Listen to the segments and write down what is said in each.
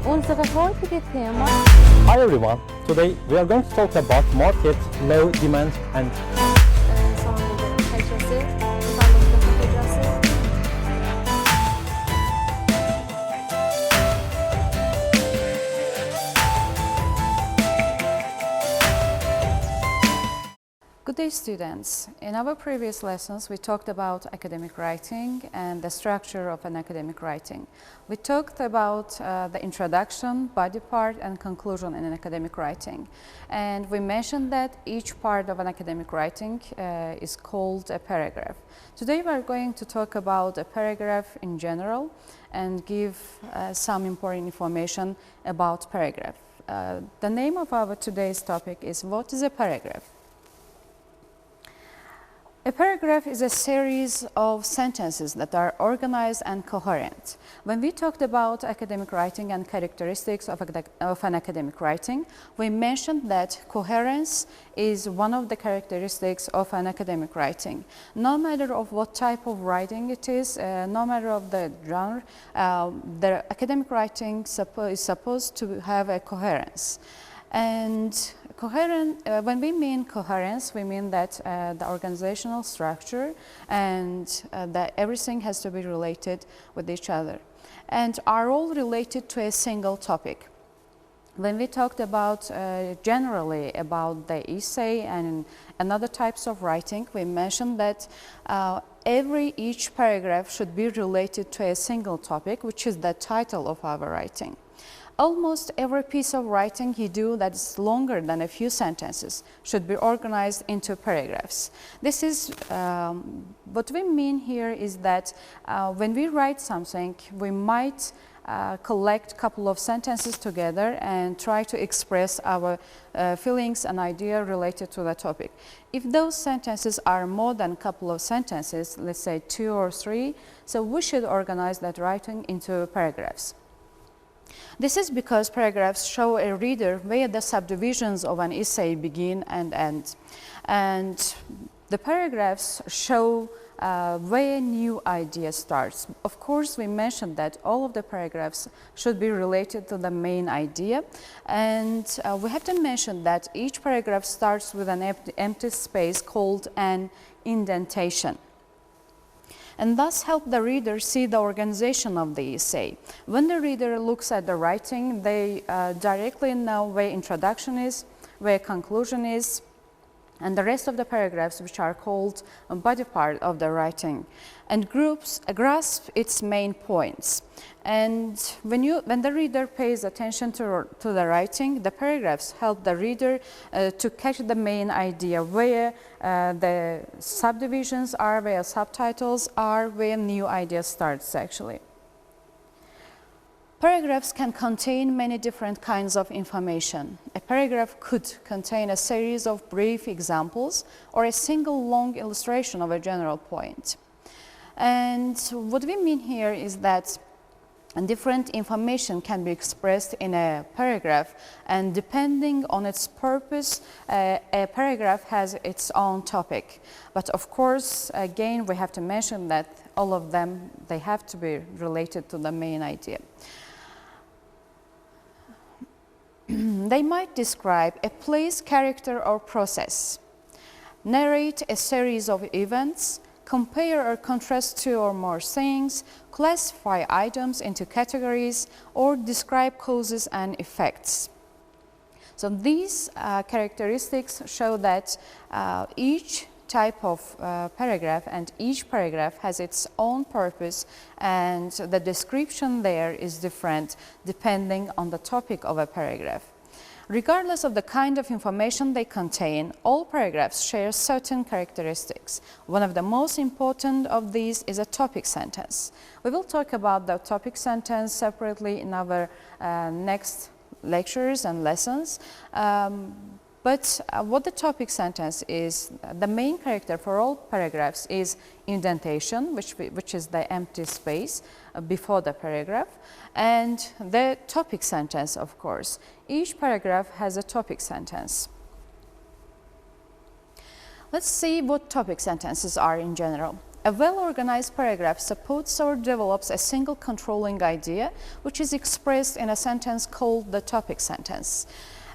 Unsere heutige Thema. Hi everyone, today we are going to talk about market, low demand and Sonunda kalitesi, sağlıklı kalitesi. Good day, students. In our previous lessons, we talked about academic writing and the structure of an academic writing. We talked about the introduction, body part, and conclusion in an academic writing. And we mentioned that each part of an academic writing is called a paragraph. Today, we are going to talk about a paragraph in general and give some important information about paragraph. The name of our today's topic is, what is a paragraph? A paragraph is a series of sentences that are organized and coherent. When we talked about academic writing and characteristics of an academic writing, we mentioned that coherence is one of the characteristics of an academic writing. No matter of what type of writing it is, no matter of the genre, the academic writing is supposed to have a coherence. And when we mean coherence, we mean that the organizational structure and that everything has to be related with each other and are all related to a single topic. When we talked about generally about the essay and other types of writing, we mentioned that each paragraph should be related to a single topic, which is the title of our writing. Almost every piece of writing you do that is longer than a few sentences should be organized into paragraphs. This is what we mean here is that when we write something, we might collect a couple of sentences together and try to express our feelings and idea related to the topic. If those sentences are more than a couple of sentences, let's say 2 or 3, so we should organize that writing into paragraphs. This is because paragraphs show a reader where the subdivisions of an essay begin and end. And the paragraphs show where a new idea starts. Of course, we mentioned that all of the paragraphs should be related to the main idea. And we have to mention that each paragraph starts with an empty space called an indentation, and thus help the reader see the organization of the essay. When the reader looks at the writing, they directly know where introduction is, where conclusion is, and the rest of the paragraphs, which are called a body part of the writing, and grasp its main points. And when the reader pays attention to the writing, the paragraphs help the reader to catch the main idea, where the subdivisions are, where subtitles are, where new idea starts actually. Paragraphs can contain many different kinds of information. A paragraph could contain a series of brief examples or a single long illustration of a general point. And what we mean here is that different information can be expressed in a paragraph, and depending on its purpose, a paragraph has its own topic. But of course, again, we have to mention that all of them, they have to be related to the main idea. They might describe a place, character, or process, narrate a series of events, compare or contrast two or more things, classify items into categories, or describe causes and effects. So these characteristics show that each type of paragraph and each paragraph has its own purpose, and the description there is different depending on the topic of a paragraph. Regardless of the kind of information they contain, all paragraphs share certain characteristics. One of the most important of these is a topic sentence. We will talk about the topic sentence separately in our next lectures and lessons. But what the topic sentence is, the main character for all paragraphs is indentation, which is the empty space before the paragraph, and the topic sentence, of course. Each paragraph has a topic sentence. Let's see what topic sentences are in general. A well-organized paragraph supports or develops a single controlling idea, which is expressed in a sentence called the topic sentence.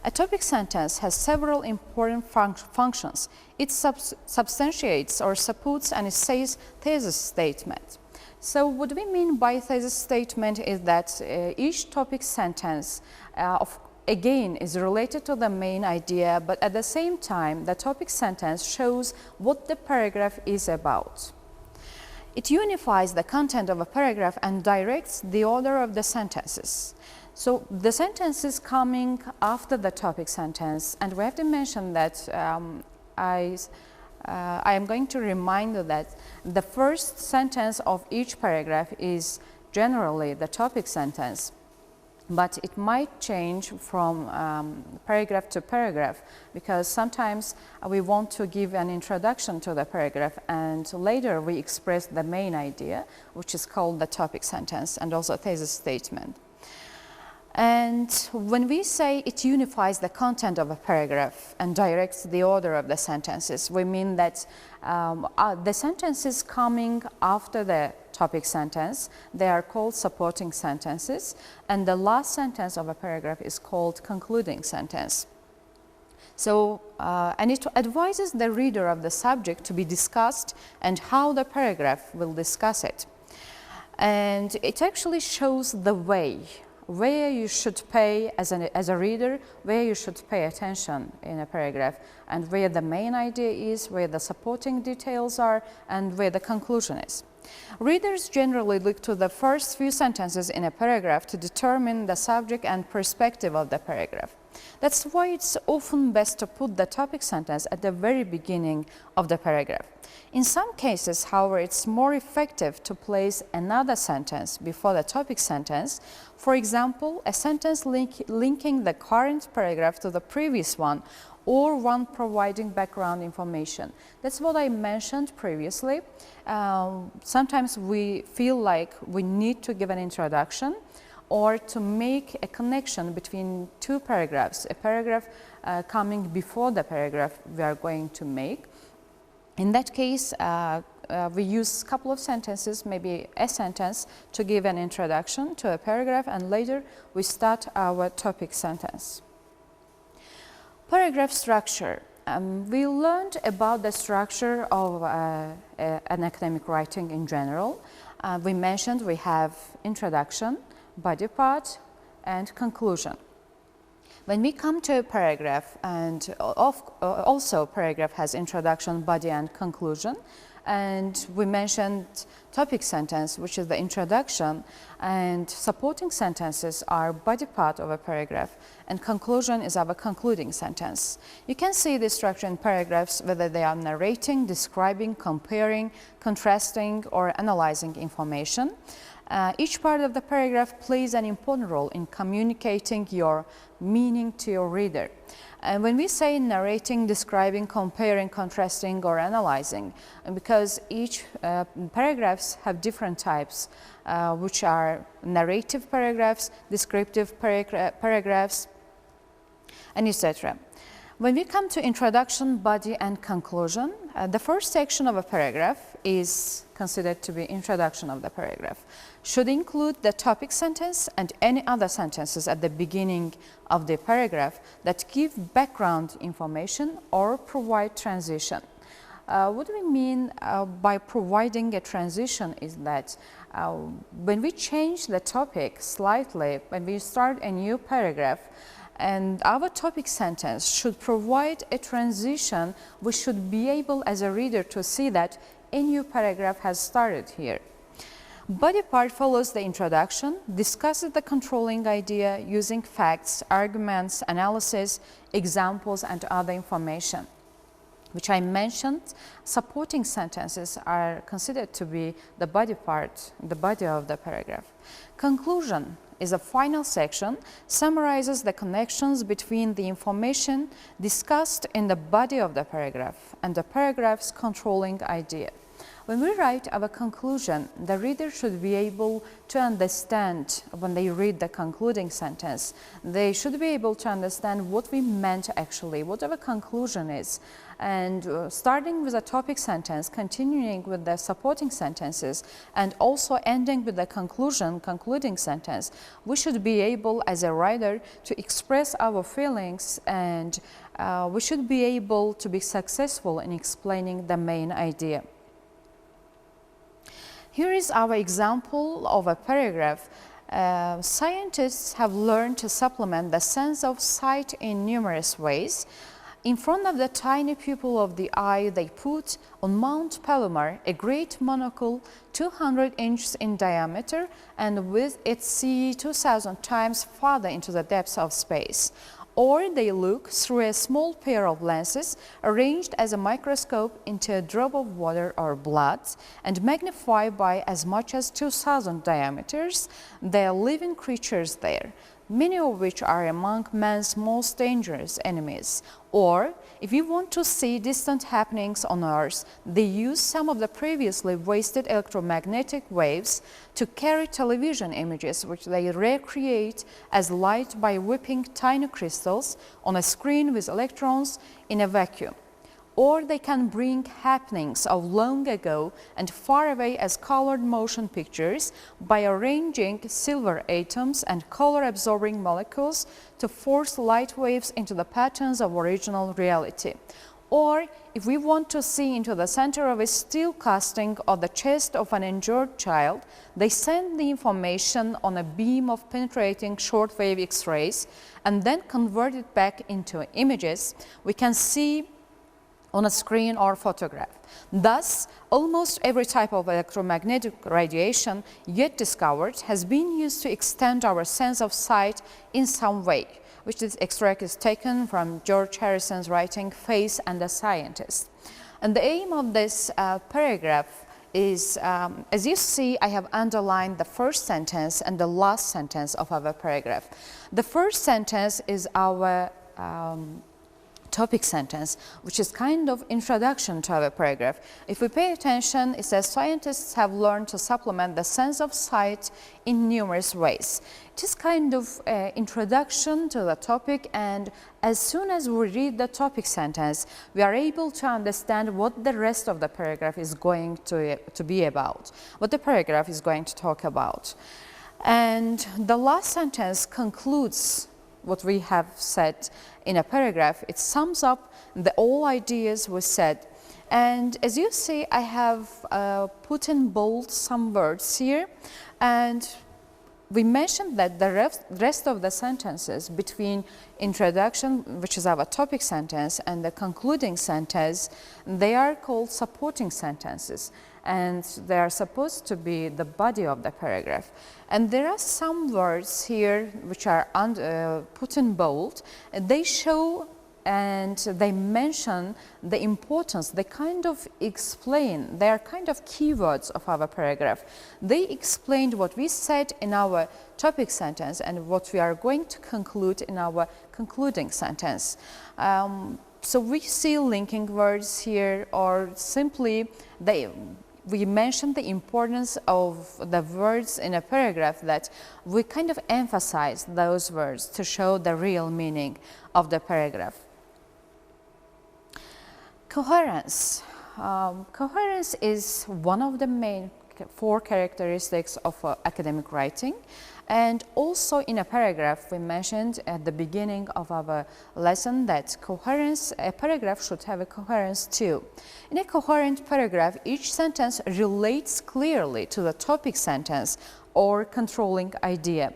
A topic sentence has several important functions. It substantiates or supports an essay's thesis statement. So what we mean by thesis statement is that each topic sentence again is related to the main idea, but at the same time the topic sentence shows what the paragraph is about. It unifies the content of a paragraph and directs the order of the sentences. So the sentences coming after the topic sentence, and we have to mention that I am going to remind you that the first sentence of each paragraph is generally the topic sentence, but it might change from paragraph to paragraph, because sometimes we want to give an introduction to the paragraph and later we express the main idea, which is called the topic sentence and also thesis statement. And when we say it unifies the content of a paragraph and directs the order of the sentences, we mean that the sentences coming after the topic sentence, they are called supporting sentences, and the last sentence of a paragraph is called concluding sentence. So, and it advises the reader of the subject to be discussed and how the paragraph will discuss it. And it actually shows the way where you should pay, as a reader, where you should pay attention in a paragraph, and where the main idea is, where the supporting details are, and where the conclusion is. Readers generally look to the first few sentences in a paragraph to determine the subject and perspective of the paragraph. That's why it's often best to put the topic sentence at the very beginning of the paragraph. In some cases, however, it's more effective to place another sentence before the topic sentence. For example, a sentence linking the current paragraph to the previous one, or one providing background information. That's what I mentioned previously. Sometimes we feel like we need to give an introduction or to make a connection between two paragraphs, a paragraph coming before the paragraph we are going to make. In that case, we use a couple of sentences, maybe a sentence, to give an introduction to a paragraph, and later we start our topic sentence. Paragraph structure. We learned about the structure of an academic writing in general. We mentioned we have introduction, body part, and conclusion. When we come to a paragraph, and also paragraph has introduction, body, and conclusion, and we mentioned topic sentence, which is the introduction, and supporting sentences are body part of a paragraph, and conclusion is our concluding sentence. You can see the structure in paragraphs, whether they are narrating, describing, comparing, contrasting, or analyzing information. Each part of the paragraph plays an important role in communicating your meaning to your reader. And when we say narrating, describing, comparing, contrasting, or analyzing, because each paragraphs have different types, which are narrative paragraphs, descriptive paragraphs, and etc. When we come to introduction, body, and conclusion, the first section of a paragraph is considered to be introduction of the paragraph. Should include the topic sentence and any other sentences at the beginning of the paragraph that give background information or provide transition. What do we mean by providing a transition is that when we change the topic slightly, when we start a new paragraph, and our topic sentence should provide a transition, we should be able as a reader to see that a new paragraph has started here. Body part follows the introduction, discusses the controlling idea using facts, arguments, analysis, examples, and other information, which I mentioned. Supporting sentences are considered to be the body part, the body of the paragraph. Conclusion is a final section, summarizes the connections between the information discussed in the body of the paragraph and the paragraph's controlling idea. When we write our conclusion, the reader should be able to understand, when they read the concluding sentence, they should be able to understand what we meant actually, what our conclusion is. And starting with a topic sentence, continuing with the supporting sentences, and also ending with the concluding sentence, we should be able as a writer to express our feelings, and we should be able to be successful in explaining the main idea. Here is our example of a paragraph. Scientists have learned to supplement the sense of sight in numerous ways. In front of the tiny pupil of the eye, they put on Mount Palomar a great monocle 200 inches in diameter and with it see 2,000 times farther into the depths of space. Or they look through a small pair of lenses arranged as a microscope into a drop of water or blood and magnify by as much as 2,000 diameters the living creatures there, many of which are among man's most dangerous enemies. Or, if you want to see distant happenings on Earth, they use some of the previously wasted electromagnetic waves to carry television images, which they recreate as light by whipping tiny crystals on a screen with electrons in a vacuum. Or they can bring happenings of long ago and far away as colored motion pictures by arranging silver atoms and color-absorbing molecules to force light waves into the patterns of original reality. Or, if we want to see into the center of a steel casting or the chest of an injured child, they send the information on a beam of penetrating shortwave X-rays and then convert it back into images we can see on a screen or photograph. Thus, almost every type of electromagnetic radiation yet discovered has been used to extend our sense of sight in some way, which this extract is taken from George Harrison's writing Face and the Scientist. And the aim of this paragraph is, as you see, I have underlined the first sentence and the last sentence of our paragraph. The first sentence is our topic sentence, which is kind of introduction to our paragraph. If we pay attention, it says scientists have learned to supplement the sense of sight in numerous ways. It is kind of introduction to the topic, and as soon as we read the topic sentence, we are able to understand what the rest of the paragraph is going to be about, what the paragraph is going to talk about. And the last sentence concludes what we have said in a paragraph. It sums up all ideas we said. And as you see, I have put in bold some words here, and we mentioned that the rest of the sentences between introduction, which is our topic sentence, and the concluding sentence, they are called supporting sentences, and they are supposed to be the body of the paragraph. And there are some words here which are put in bold. They show and they mention the importance, they kind of explain, they are kind of keywords of our paragraph. They explained what we said in our topic sentence and what we are going to conclude in our concluding sentence. So we see linking words here, or simply we mention the importance of the words in a paragraph, that we kind of emphasize those words to show the real meaning of the paragraph. Coherence. Coherence is one of the main 4 characteristics of academic writing. And also in a paragraph, we mentioned at the beginning of our lesson that a paragraph should have a coherence too. In a coherent paragraph, each sentence relates clearly to the topic sentence or controlling idea.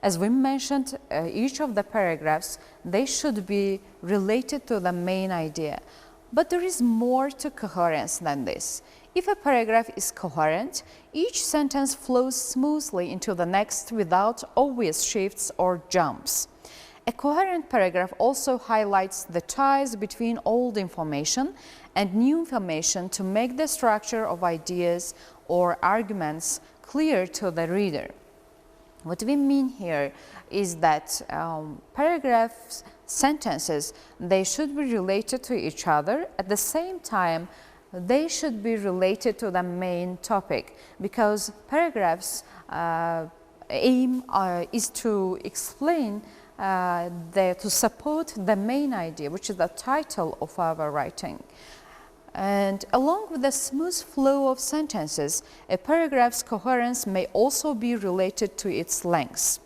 As we mentioned, each of the paragraphs, they should be related to the main idea. But there is more to coherence than this. If a paragraph is coherent, each sentence flows smoothly into the next without obvious shifts or jumps. A coherent paragraph also highlights the ties between old information and new information to make the structure of ideas or arguments clear to the reader. What we mean here is that paragraphs, sentences, they should be related to each other. At the same time, they should be related to the main topic, because paragraphs aim is to explain to support the main idea, which is the title of our writing. And along with the smooth flow of sentences, a paragraph's coherence may also be related to its length.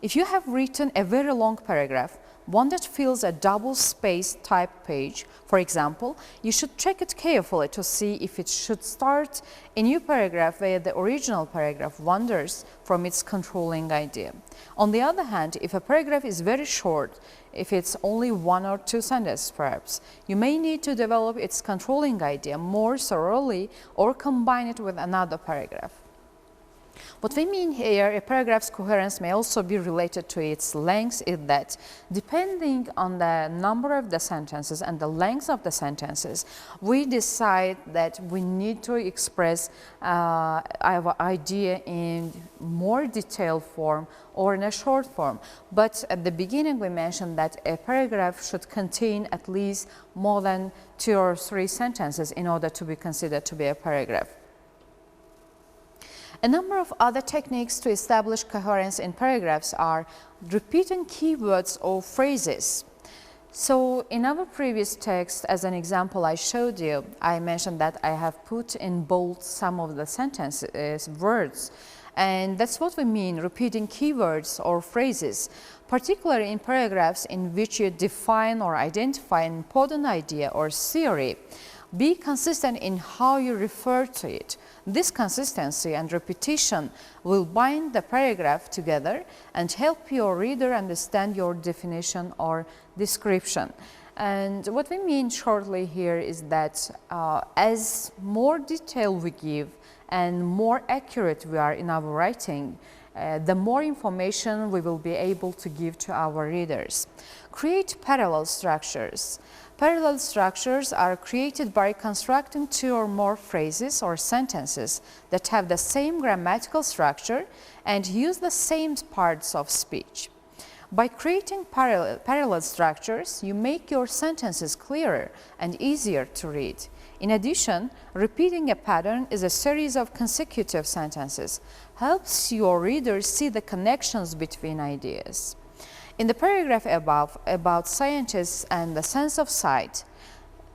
If you have written a very long paragraph, one that fills a double-spaced type page, for example, you should check it carefully to see if it should start a new paragraph where the original paragraph wanders from its controlling idea. On the other hand, if a paragraph is very short, if it's only 1 or 2 sentences perhaps, you may need to develop its controlling idea more thoroughly or combine it with another paragraph. What we mean here, a paragraph's coherence may also be related to its length, is that depending on the number of the sentences and the length of the sentences, we decide that we need to express our idea in more detailed form or in a short form. But at the beginning we mentioned that a paragraph should contain at least more than 2 or 3 sentences in order to be considered to be a paragraph. A number of other techniques to establish coherence in paragraphs are repeating keywords or phrases. So in our previous text, as an example I showed you, I mentioned that I have put in bold some of the sentences, words, and that's what we mean, repeating keywords or phrases, particularly in paragraphs in which you define or identify an important idea or theory. Be consistent in how you refer to it. This consistency and repetition will bind the paragraph together and help your reader understand your definition or description. And what we mean shortly here is that as more detail we give and more accurate we are in our writing, the more information we will be able to give to our readers. Create parallel structures. Parallel structures are created by constructing 2 or more phrases or sentences that have the same grammatical structure and use the same parts of speech. By creating parallel structures, you make your sentences clearer and easier to read. In addition, repeating a pattern is a series of consecutive sentences, helps your readers see the connections between ideas. In the paragraph above, about scientists and the sense of sight,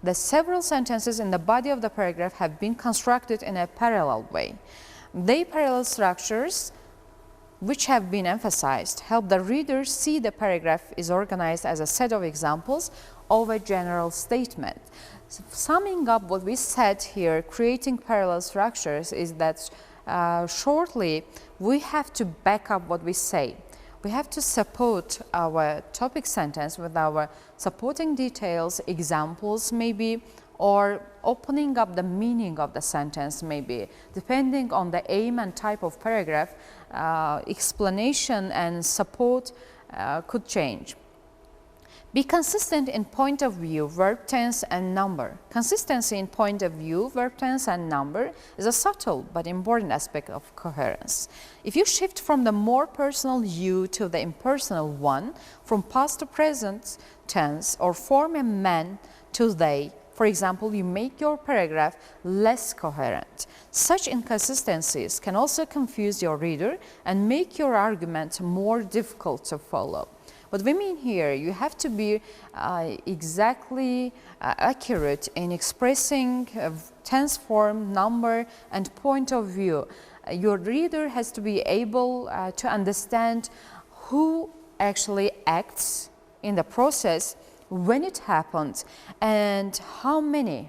the several sentences in the body of the paragraph have been constructed in a parallel way. They parallel structures, which have been emphasized, help the reader see the paragraph is organized as a set of examples of a general statement. So, summing up what we said here, creating parallel structures is that shortly we have to back up what we say. We have to support our topic sentence with our supporting details, examples maybe, or opening up the meaning of the sentence maybe. Depending on the aim and type of paragraph, explanation and support could change. Be consistent in point of view, verb tense and number. Consistency in point of view, verb tense and number is a subtle but important aspect of coherence. If you shift from the more personal you to the impersonal one, from past to present tense, or form a man to they, for example, you make your paragraph less coherent. Such inconsistencies can also confuse your reader and make your argument more difficult to follow. What we mean here, you have to be exactly accurate in expressing tense form, number, and point of view. Your reader has to be able to understand who actually acts in the process, when it happens, and how many,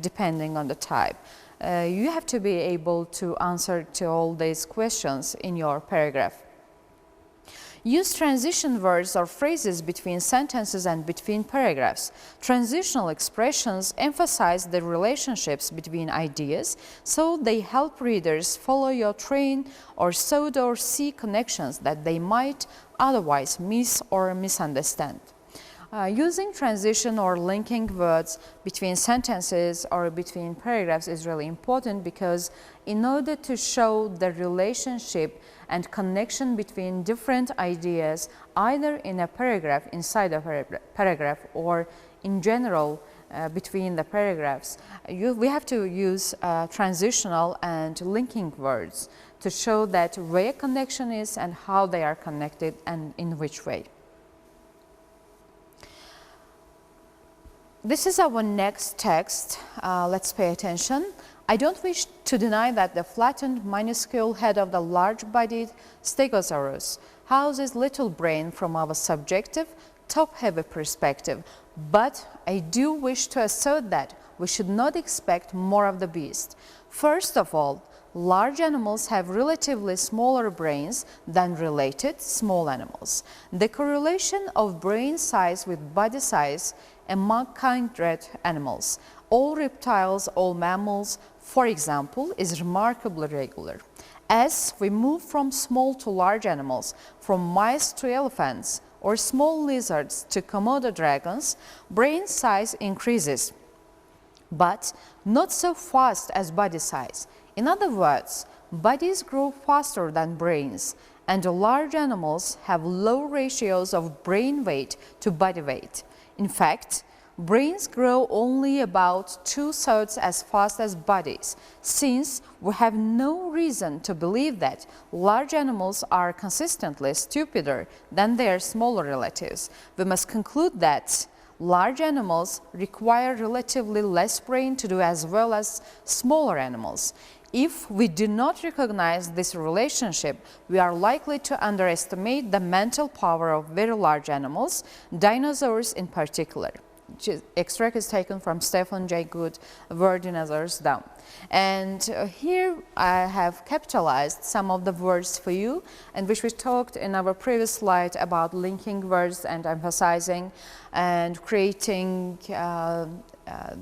depending on the type. You have to be able to answer to all these questions in your paragraph. Use transition words or phrases between sentences and between paragraphs. Transitional expressions emphasize the relationships between ideas, so they help readers follow your train or sort or see connections that they might otherwise miss or misunderstand. Using transition or linking words between sentences or between paragraphs is really important, because in order to show the relationship and connection between different ideas, either in a paragraph, inside a paragraph, or in general between the paragraphs, we have to use transitional and linking words to show that where connection is and how they are connected and in which way. This is our next text. Let's pay attention. I don't wish to deny that the flattened, minuscule head of the large-bodied Stegosaurus houses little brain from our subjective, top-heavy perspective, but I do wish to assert that we should not expect more of the beast. First of all, large animals have relatively smaller brains than related small animals. The correlation of brain size with body size among kindred animals, all reptiles, all mammals, for example, is remarkably regular. As we move from small to large animals, from mice to elephants, or small lizards to Komodo dragons, brain size increases, but not so fast as body size. In other words, bodies grow faster than brains, and large animals have low ratios of brain weight to body weight. In fact, brains grow only about 2/3 as fast as bodies, since we have no reason to believe that large animals are consistently stupider than their smaller relatives. We must conclude that large animals require relatively less brain to do as well as smaller animals. If we do not recognize this relationship, we are likely to underestimate the mental power of very large animals, dinosaurs in particular. Extract is taken from Stephen Jay Gould, Were Dinosaurs Dumb? And here I have capitalized some of the words for you, and which we talked in our previous slide about linking words and emphasizing and creating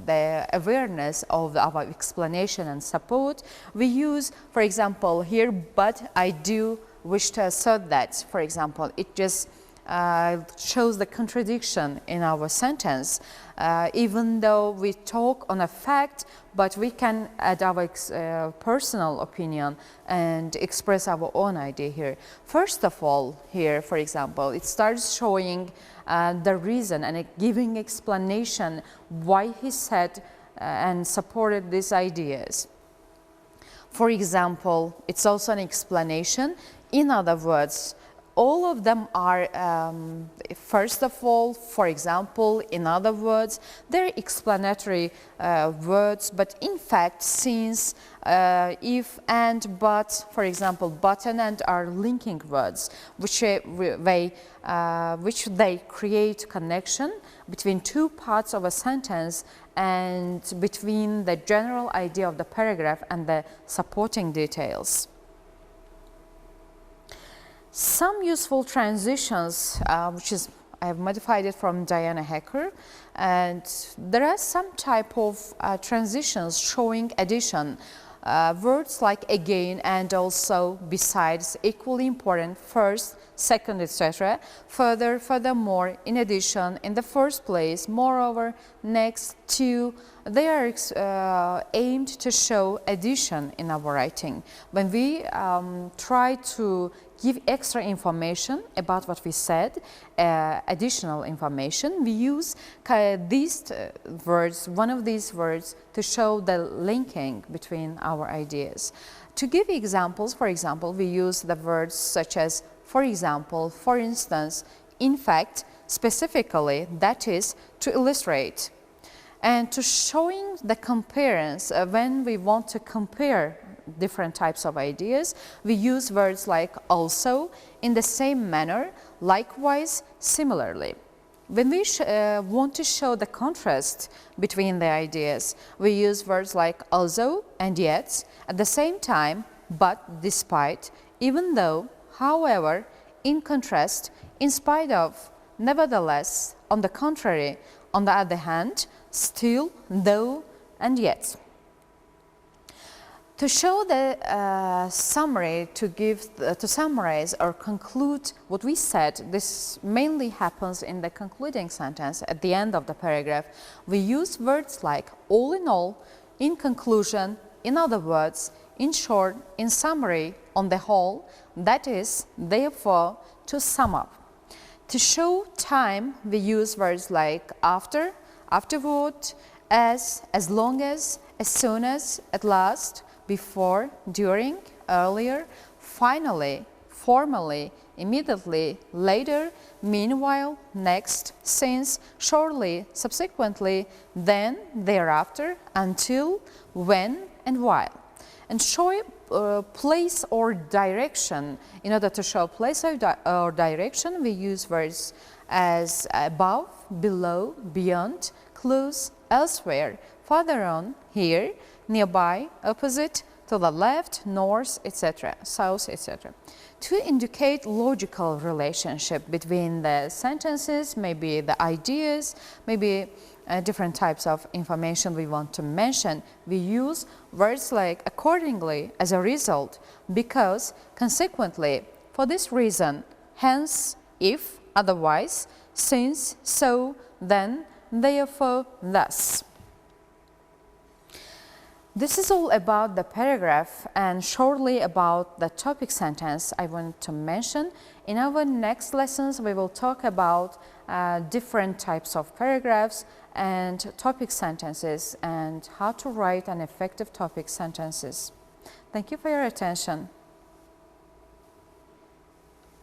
the awareness of our explanation and support. We use, for example, here, but I do wish to assert that, for example, it just shows the contradiction in our sentence. Even though we talk on a fact, but we can add our personal opinion and express our own idea here. First of all, here, for example, it starts showing the reason and giving explanation why he said and supported these ideas. For example, it's also an explanation. In other words, all of them are, first of all, for example, in other words, they're explanatory words, but in fact, since, if, and, but, for example, but and are linking words, which they create connection between two parts of a sentence and between the general idea of the paragraph and the supporting details. Some useful transitions, which is, I have modified it from Diana Hacker, and there are some type of transitions showing addition. Words like again and also besides, equally important, first, second, etc. Further, furthermore, in addition, in the first place, moreover, next, to, they are aimed to show addition in our writing. When we try to give extra information about what we said, additional information, we use these words, one of these words, to show the linking between our ideas. To give examples, for example, we use the words such as for example, for instance, in fact, specifically, that is, to illustrate. And to showing the comparison, when we want to compare different types of ideas, we use words like also, in the same manner, likewise, similarly. When we want to show the contrast between the ideas, we use words like also and yet, at the same time, but, despite, even though, however, in contrast, in spite of, nevertheless, on the contrary, on the other hand, still, though, and yet. To show the summary, to summarize or conclude what we said, this mainly happens in the concluding sentence at the end of the paragraph. We use words like all in all, in conclusion, in other words, in short, in summary, on the whole, that is, therefore, to sum up. To show time, we use words like after, afterward, as long as soon as, at last, before, during, earlier, finally, formally, immediately, later, meanwhile, next, since, shortly, subsequently, then, thereafter, until, when, and while. And show place or direction. In order to show place or direction, we use words as above, below, beyond, close, elsewhere, farther on, here, nearby, opposite, to the left, north, etc., south, etc. To indicate logical relationship between the sentences, maybe the ideas, maybe different types of information we want to mention, we use words like accordingly, as a result, because, consequently, for this reason, hence, if, otherwise, since, so, then, therefore, thus. This is all about the paragraph and shortly about the topic sentence I want to mention. In our next lessons, we will talk about different types of paragraphs and topic sentences and how to write an effective topic sentences. Thank you for your attention.